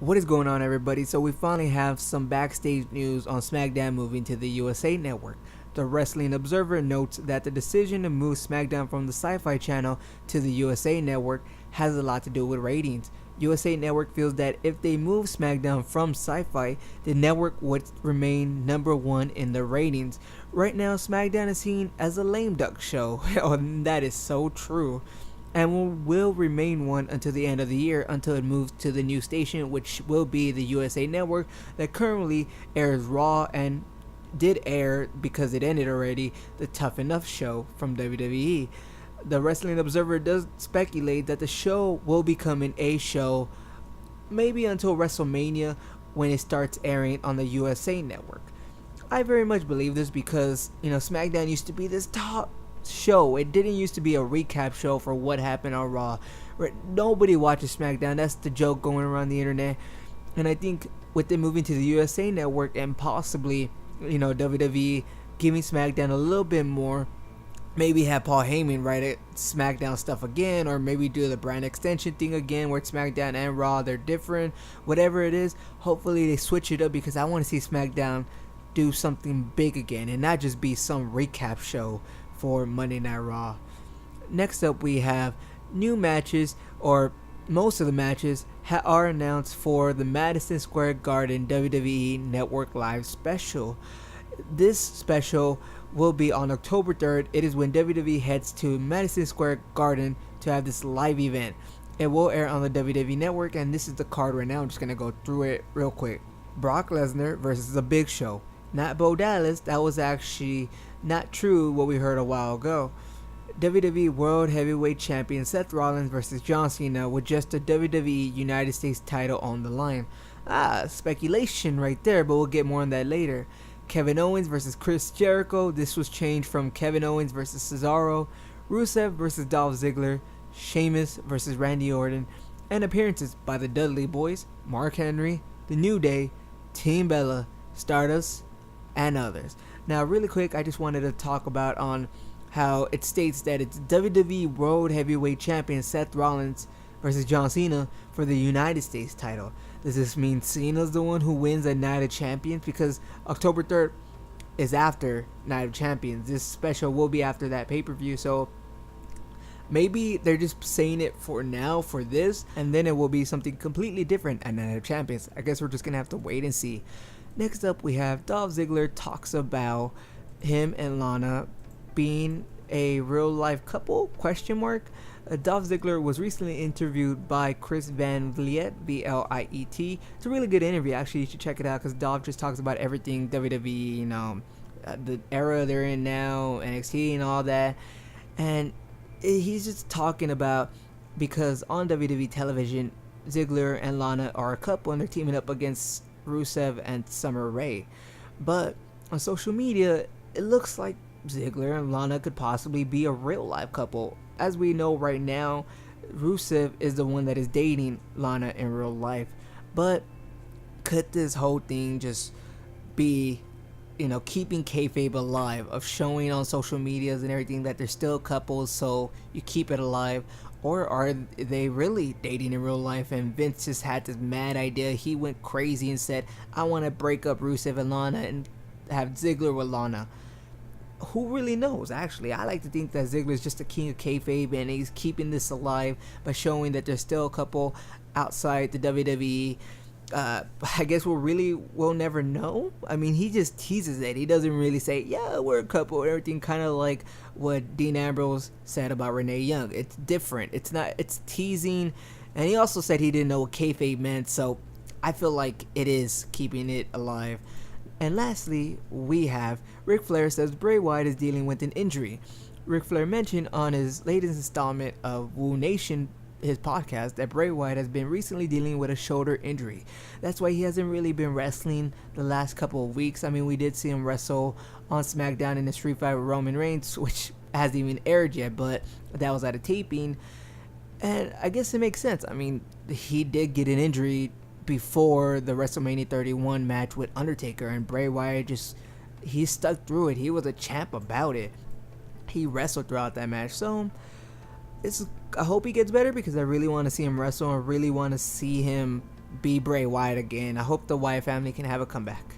What is going on, everybody? So we finally have some backstage news on Smackdown moving to the USA Network. The Wrestling Observer notes that the decision to move Smackdown from the Sci-Fi Channel to the USA Network has a lot to do with ratings. USA Network feels that if they move SmackDown from Sci-Fi, the network would remain number one in the ratings. Right now, SmackDown is seen as a lame duck show. Oh, that is so true, and will remain one until the end of the year until it moves to the new station, which will be the USA Network that currently airs Raw and did air, because it ended already, the Tough Enough show from WWE. The Wrestling Observer does speculate that the show will become an A show maybe until WrestleMania, when it starts airing on the USA Network. I very much believe this because, SmackDown used to be this top show. It didn't used to be a recap show for what happened on Raw. Nobody watches SmackDown. That's the joke going around the internet. And I think with it moving to the USA Network and possibly, WWE giving SmackDown a little bit more, maybe have Paul Heyman write it SmackDown stuff again, or maybe do the brand extension thing again where it's SmackDown and Raw, they're different. Whatever it is, hopefully they switch it up, because I want to see SmackDown do something big again and not just be some recap show for Monday Night Raw. Next up, we have new matches, or most of the matches are announced for the Madison Square Garden WWE Network Live special. This special will be on October 3rd. It is when WWE heads to Madison Square Garden to have this live event. It will air on the WWE Network, and this is the card right now. I'm just going to go through it real quick. Brock Lesnar versus The Big Show. Not Bo Dallas. That was actually not true, what we heard a while ago. WWE World Heavyweight Champion Seth Rollins versus John Cena with just the WWE United States title on the line. Speculation right there, but we'll get more on that later. Kevin Owens versus Chris Jericho. This was changed from Kevin Owens versus Cesaro. Rusev versus Dolph Ziggler. Sheamus versus Randy Orton. And appearances by the Dudley Boys, Mark Henry, The New Day, Team Bella, Stardust, and others. Now, really quick, I just wanted to talk about on how it states that it's WWE World Heavyweight Champion Seth Rollins versus John Cena for the United States title. Does this mean Cena's the one who wins at Night of Champions? Because October 3rd is after Night of Champions. This special will be after that pay-per-view, so maybe they're just saying it for now for this, and then it will be something completely different at Night of Champions. I guess we're just going to have to wait and see. Next up, we have Dolph Ziggler talks about him and Lana being a real life couple, ? Dolph Ziggler was recently interviewed by Chris Van Vliet, Vliet. It's a really good interview, actually. You should check it out, because Dolph just talks about everything WWE, the era they're in now, NXT and all that. And he's just talking about, because on WWE television, Ziggler and Lana are a couple and they're teaming up against Rusev and Summer Rae. But on social media, it looks like Ziggler and Lana could possibly be a real life couple. As we know right now, Rusev is the one that is dating Lana in real life. But could this whole thing just be, keeping kayfabe alive, of showing on social medias and everything that they're still couples, so you keep it alive? Or are they really dating in real life, and Vince just had this mad idea? He went crazy and said, I want to break up Rusev and Lana and have Ziggler with Lana. Who really knows, actually? I like to think that Ziggler's just a king of kayfabe, and he's keeping this alive by showing that there's still a couple outside the WWE. I guess we'll never know. I mean, he just teases it. He doesn't really say, yeah, we're a couple, everything, kind of like what Dean Ambrose said about Renee Young. It's different. It's teasing. And he also said he didn't know what kayfabe meant, so I feel like it is keeping it alive. And lastly, we have Ric Flair says Bray Wyatt is dealing with an injury. Ric Flair mentioned on his latest installment of Woo Nation, his podcast, that Bray Wyatt has been recently dealing with a shoulder injury. That's why he hasn't really been wrestling the last couple of weeks. I mean, we did see him wrestle on SmackDown in the Street Fight with Roman Reigns, which hasn't even aired yet, but that was at a taping. And I guess it makes sense. I mean, he did get an injury before the WrestleMania 31 match with Undertaker, and Bray Wyatt he stuck through it. He was a champ about it. He wrestled throughout that match, so I hope he gets better, because I really want to see him wrestle. I really want to see him be Bray Wyatt again. I hope the Wyatt family can have a comeback.